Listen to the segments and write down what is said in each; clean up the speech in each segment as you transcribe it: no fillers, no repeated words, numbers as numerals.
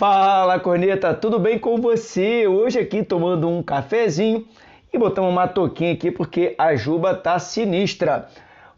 Fala, corneta, tudo bem com você? Hoje aqui tomando um cafezinho e botamos uma touquinha aqui porque a juba tá sinistra.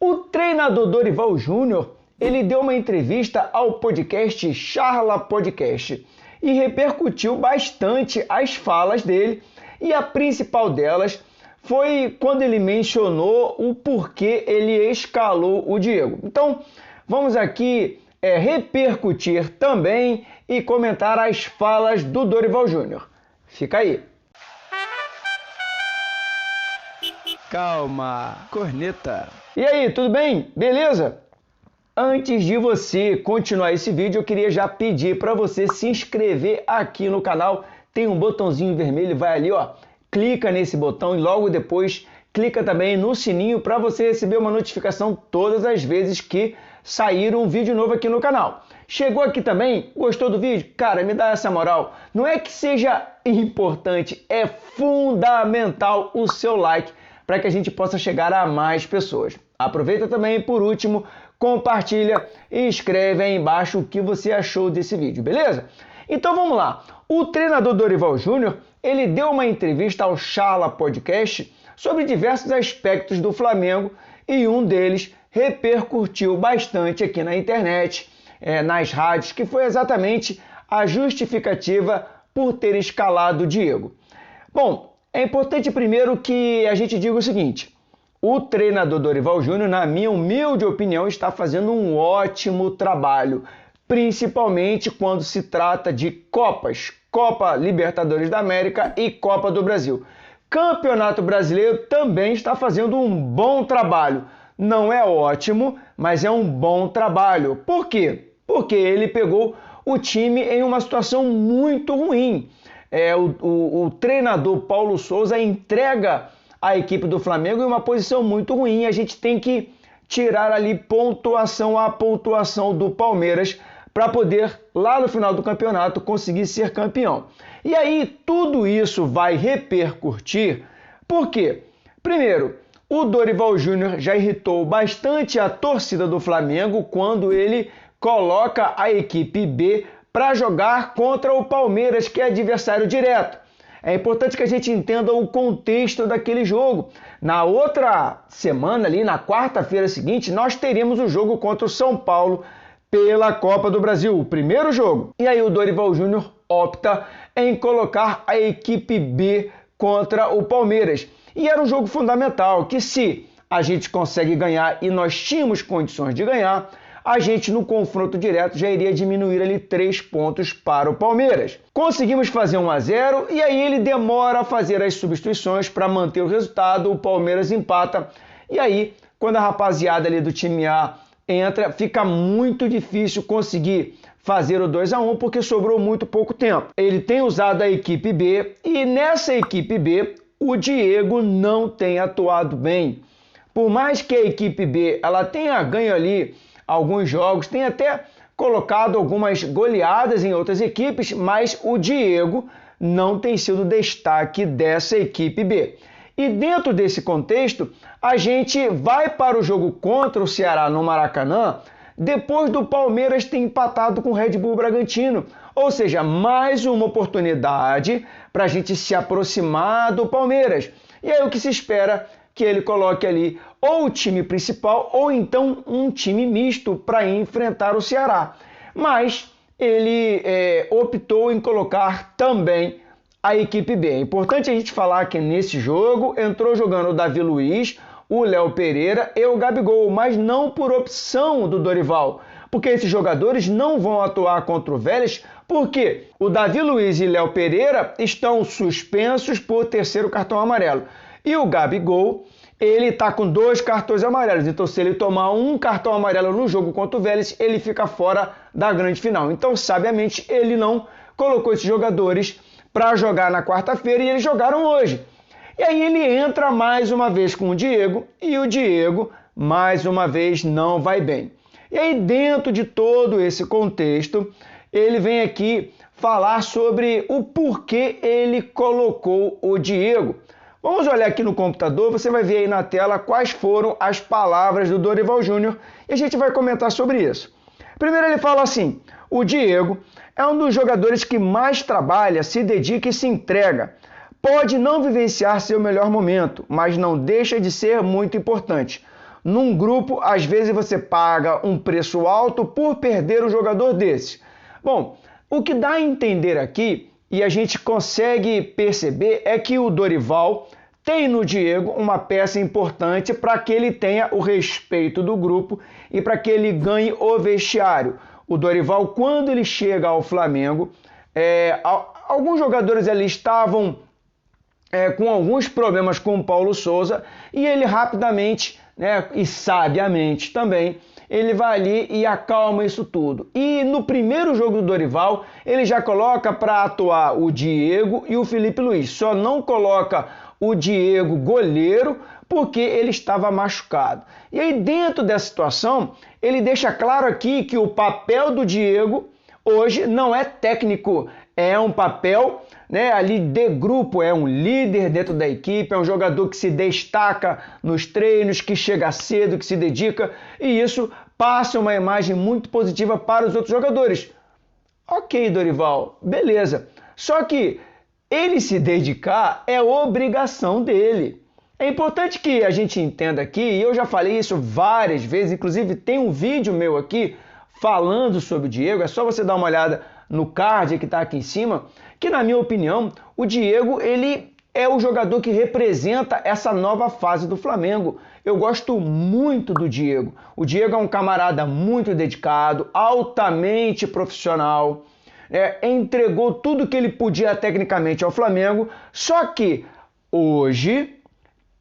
O treinador Dorival Júnior, ele deu uma entrevista ao podcast Charla Podcast e repercutiu bastante as falas dele, e a principal delas foi quando ele mencionou o porquê ele escalou o Diego. Então, vamos aqui repercutir também e comentar as falas do Dorival Júnior. Fica aí. Calma, corneta. E aí, tudo bem? Beleza? Antes de você continuar esse vídeo, eu queria já pedir para você se inscrever aqui no canal. Tem um botãozinho vermelho, vai ali, ó. Clica nesse botão e logo depois clica também no sininho para você receber uma notificação todas as vezes que sair um vídeo novo aqui no canal. Chegou aqui também? Gostou do vídeo? Cara, me dá essa moral. Não é que seja importante, é fundamental o seu like para que a gente possa chegar a mais pessoas. Aproveita também, por último, compartilha e escreve aí embaixo o que você achou desse vídeo, beleza? Então vamos lá. O treinador Dorival Júnior, ele deu uma entrevista ao Charla Podcast sobre diversos aspectos do Flamengo e um deles repercutiu bastante aqui na internet, nas rádios, que foi exatamente a justificativa por ter escalado o Diego. Bom, é importante primeiro que a gente diga o seguinte: o treinador Dorival Júnior, na minha humilde opinião, está fazendo um ótimo trabalho, principalmente quando se trata de Copas, Copa Libertadores da América e Copa do Brasil. Campeonato Brasileiro também está fazendo um bom trabalho. Não é ótimo, mas é um bom trabalho. Por quê? Porque ele pegou o time em uma situação muito ruim. O treinador Paulo Souza entrega a equipe do Flamengo em uma posição muito ruim. A gente tem que tirar ali pontuação a pontuação do Palmeiras para poder, lá no final do campeonato, conseguir ser campeão. E aí tudo isso vai repercutir. Por quê? Primeiro, o Dorival Júnior já irritou bastante a torcida do Flamengo quando ele coloca a equipe B para jogar contra o Palmeiras, que é adversário direto. É importante que a gente entenda o contexto daquele jogo. Na outra semana, ali na quarta-feira seguinte, nós teríamos o jogo contra o São Paulo pela Copa do Brasil, o primeiro jogo. E aí o Dorival Júnior opta em colocar a equipe B contra o Palmeiras. E era um jogo fundamental, que se a gente consegue ganhar, e nós tínhamos condições de ganhar, a gente no confronto direto já iria diminuir ali 3 pontos para o Palmeiras. Conseguimos fazer 1-0 e aí ele demora a fazer as substituições para manter o resultado, o Palmeiras empata. E aí, quando a rapaziada ali do time A entra, fica muito difícil conseguir fazer o 2-1 porque sobrou muito pouco tempo. Ele tem usado a equipe B e nessa equipe B o Diego não tem atuado bem. Por mais que a equipe B ela tenha ganho ali alguns jogos, tenha até colocado algumas goleadas em outras equipes, mas o Diego não tem sido destaque dessa equipe B. E dentro desse contexto, a gente vai para o jogo contra o Ceará no Maracanã depois do Palmeiras ter empatado com o Red Bull Bragantino. Ou seja, mais uma oportunidade para a gente se aproximar do Palmeiras. E aí o que se espera? Que ele coloque ali ou o time principal ou então um time misto para enfrentar o Ceará. Mas ele optou em colocar também a equipe B. É importante a gente falar que nesse jogo entrou jogando o Davi Luiz, o Léo Pereira e o Gabigol, mas não por opção do Dorival, porque esses jogadores não vão atuar contra o Vélez, porque o Davi Luiz e Léo Pereira estão suspensos por terceiro cartão amarelo. E o Gabigol, ele está com 2 cartões amarelos, então se ele tomar um cartão amarelo no jogo contra o Vélez, ele fica fora da grande final. Então, sabiamente, ele não colocou esses jogadores para jogar na quarta-feira e eles jogaram hoje. E aí ele entra mais uma vez com o Diego e o Diego, mais uma vez, não vai bem. E aí, dentro de todo esse contexto, ele vem aqui falar sobre o porquê ele colocou o Diego. Vamos olhar aqui no computador, você vai ver aí na tela quais foram as palavras do Dorival Júnior e a gente vai comentar sobre isso. Primeiro ele fala assim: O Diego é um dos jogadores que mais trabalha, se dedica e se entrega. Pode não vivenciar seu melhor momento, mas não deixa de ser muito importante. Num grupo, às vezes você paga um preço alto por perder um jogador desse. Bom, o que dá a entender aqui, e a gente consegue perceber, é que o Dorival tem no Diego uma peça importante para que ele tenha o respeito do grupo e para que ele ganhe o vestiário. O Dorival, quando ele chega ao Flamengo, alguns jogadores ali estavam com alguns problemas com o Paulo Souza e ele rapidamente, e sabiamente também, ele vai ali e acalma isso tudo. E no primeiro jogo do Dorival, ele já coloca para atuar o Diego e o Felipe Luiz. Só não coloca o Diego goleiro porque ele estava machucado. E aí, dentro dessa situação, ele deixa claro aqui que o papel do Diego hoje não é técnico, é um papel ali de grupo, é um líder dentro da equipe, é um jogador que se destaca nos treinos, que chega cedo, que se dedica, e isso passa uma imagem muito positiva para os outros jogadores. Ok, Dorival, beleza. Só que ele se dedicar é obrigação dele. É importante que a gente entenda aqui, e eu já falei isso várias vezes, inclusive tem um vídeo meu aqui falando sobre o Diego, é só você dar uma olhada no card que está aqui em cima, que na minha opinião, o Diego, ele é o jogador que representa essa nova fase do Flamengo. Eu gosto muito do Diego. O Diego é um camarada muito dedicado, altamente profissional, entregou tudo que ele podia tecnicamente ao Flamengo, só que hoje,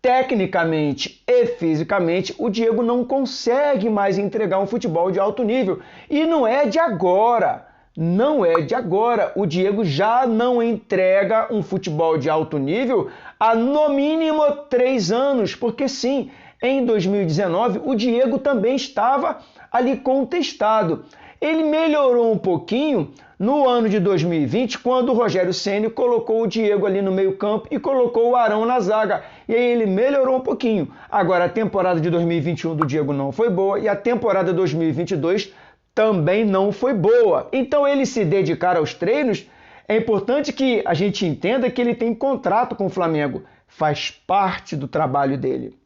tecnicamente e fisicamente, o Diego não consegue mais entregar um futebol de alto nível. E não é de agora. Não é de agora. O Diego já não entrega um futebol de alto nível há no mínimo 3 anos, porque sim, em 2019 o Diego também estava ali contestado. Ele melhorou um pouquinho no ano de 2020, quando o Rogério Ceni colocou o Diego ali no meio-campo e colocou o Arão na zaga. E aí ele melhorou um pouquinho. Agora, a temporada de 2021 do Diego não foi boa e a temporada de 2022 também não foi boa. Então, ele se dedicar aos treinos, é importante que a gente entenda que ele tem contrato com o Flamengo. Faz parte do trabalho dele.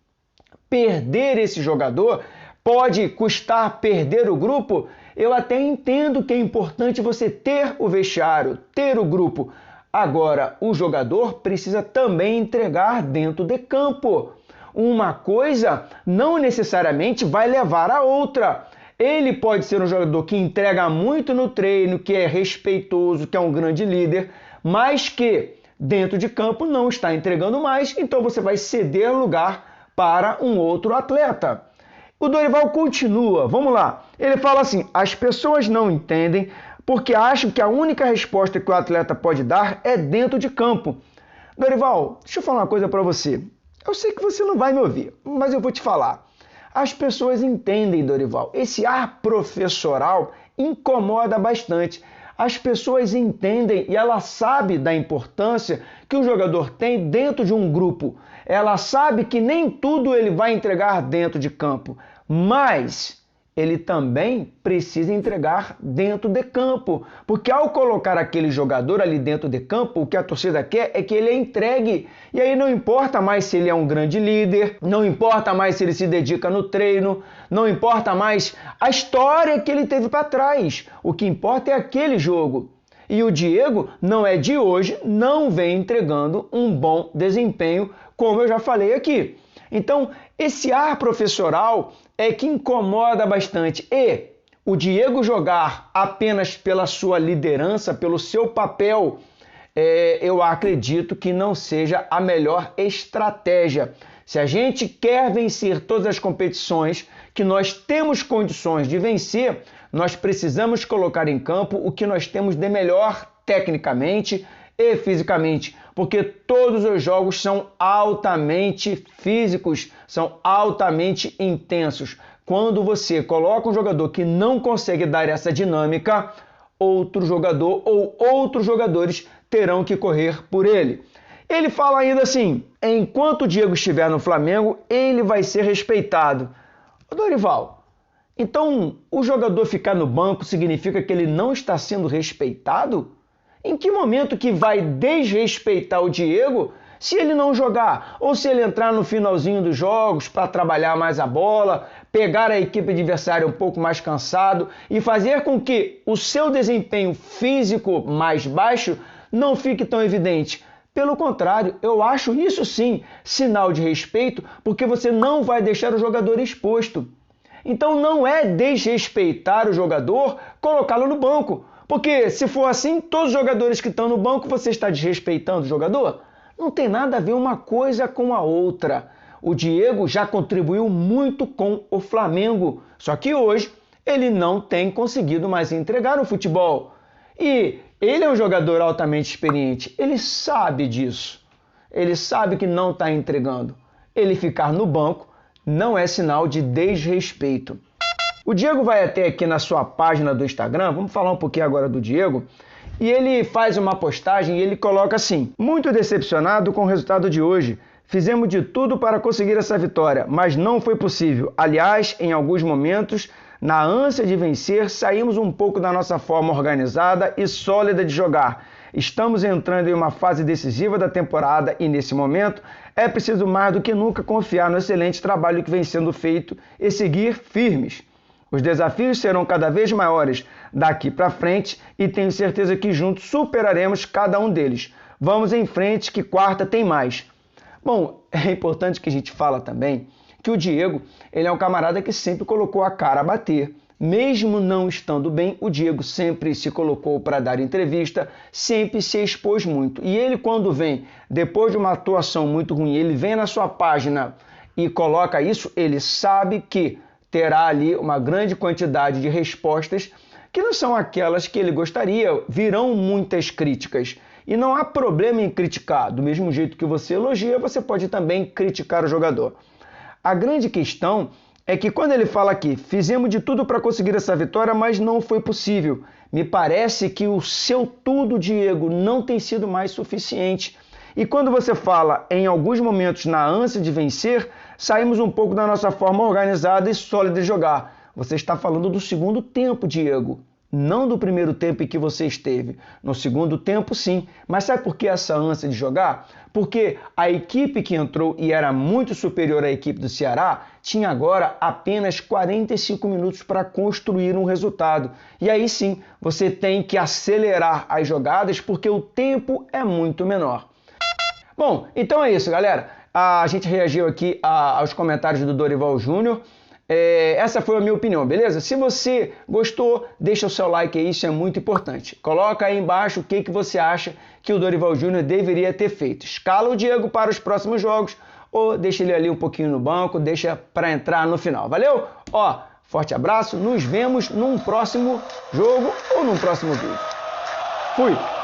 Perder esse jogador pode custar perder o grupo. Eu até entendo que é importante você ter o vestiário, ter o grupo. Agora, o jogador precisa também entregar dentro de campo. Uma coisa não necessariamente vai levar a outra. Ele pode ser um jogador que entrega muito no treino, que é respeitoso, que é um grande líder, mas que dentro de campo não está entregando mais, então você vai ceder lugar para um outro atleta. O Dorival continua, vamos lá. Ele fala assim: as pessoas não entendem porque acham que a única resposta que o atleta pode dar é dentro de campo. Dorival, deixa eu falar uma coisa para você. Eu sei que você não vai me ouvir, mas eu vou te falar. As pessoas entendem, Dorival. Esse ar professoral incomoda bastante. As pessoas entendem e ela sabe da importância que o jogador tem dentro de um grupo. Ela sabe que nem tudo ele vai entregar dentro de campo, mas ele também precisa entregar dentro de campo, porque ao colocar aquele jogador ali dentro de campo, o que a torcida quer é que ele entregue. E aí não importa mais se ele é um grande líder, não importa mais se ele se dedica no treino, não importa mais a história que ele teve para trás. O que importa é aquele jogo. E o Diego não é de hoje, não vem entregando um bom desempenho, como eu já falei aqui. Então, esse ar professoral é que incomoda bastante. E o Diego jogar apenas pela sua liderança, pelo seu papel, eu acredito que não seja a melhor estratégia. Se a gente quer vencer todas as competições que nós temos condições de vencer, nós precisamos colocar em campo o que nós temos de melhor tecnicamente e fisicamente, porque todos os jogos são altamente físicos, são altamente intensos. Quando você coloca um jogador que não consegue dar essa dinâmica, outro jogador ou outros jogadores terão que correr por ele. Ele fala ainda assim: enquanto o Diego estiver no Flamengo, ele vai ser respeitado. Dorival, Então, o jogador ficar no banco significa que ele não está sendo respeitado? Em que momento que vai desrespeitar o Diego se ele não jogar? Ou se ele entrar no finalzinho dos jogos para trabalhar mais a bola, pegar a equipe adversária um pouco mais cansado e fazer com que o seu desempenho físico mais baixo não fique tão evidente? Pelo contrário, eu acho isso sim sinal de respeito, porque você não vai deixar o jogador exposto. Então não é desrespeitar o jogador colocá-lo no banco. Porque se for assim, todos os jogadores que estão no banco, você está desrespeitando o jogador? Não tem nada a ver uma coisa com a outra. O Diego já contribuiu muito com o Flamengo, só que hoje ele não tem conseguido mais entregar o futebol. E ele é um jogador altamente experiente, ele sabe disso. Ele sabe que não está entregando. Ele ficar no banco não é sinal de desrespeito. O Diego vai até aqui na sua página do Instagram, vamos falar um pouquinho agora do Diego, e ele faz uma postagem e ele coloca assim: muito decepcionado com o resultado de hoje. Fizemos de tudo para conseguir essa vitória, mas não foi possível. Aliás, em alguns momentos, na ânsia de vencer, saímos um pouco da nossa forma organizada e sólida de jogar. Estamos entrando em uma fase decisiva da temporada e, nesse momento, é preciso mais do que nunca confiar no excelente trabalho que vem sendo feito e seguir firmes. Os desafios serão cada vez maiores daqui para frente e tenho certeza que juntos superaremos cada um deles. Vamos em frente que quarta tem mais. Bom, é importante que a gente fala também que o Diego, ele é um camarada que sempre colocou a cara a bater. Mesmo não estando bem, o Diego sempre se colocou para dar entrevista, sempre se expôs muito. E ele, quando vem, depois de uma atuação muito ruim, ele vem na sua página e coloca isso, ele sabe que terá ali uma grande quantidade de respostas que não são aquelas que ele gostaria, virão muitas críticas. E não há problema em criticar, do mesmo jeito que você elogia, você pode também criticar o jogador. A grande questão é que quando ele fala aqui, fizemos de tudo para conseguir essa vitória, mas não foi possível. Me parece que o seu tudo, Diego, não tem sido mais suficiente. E quando você fala, em alguns momentos, na ânsia de vencer, saímos um pouco da nossa forma organizada e sólida de jogar. Você está falando do segundo tempo, Diego. Não do primeiro tempo em que você esteve. No segundo tempo, sim. Mas sabe por que essa ânsia de jogar? Porque a equipe que entrou e era muito superior à equipe do Ceará tinha agora apenas 45 minutos para construir um resultado. E aí sim, você tem que acelerar as jogadas porque o tempo é muito menor. Bom, então é isso, galera. A gente reagiu aqui aos comentários do Dorival Júnior. Essa foi a minha opinião, beleza? Se você gostou, deixa o seu like aí, isso é muito importante. Coloca aí embaixo o que você acha que o Dorival Júnior deveria ter feito. Escala o Diego para os próximos jogos ou deixa ele ali um pouquinho no banco, deixa para entrar no final. Valeu? Ó, forte abraço, nos vemos num próximo jogo ou num próximo vídeo. Fui!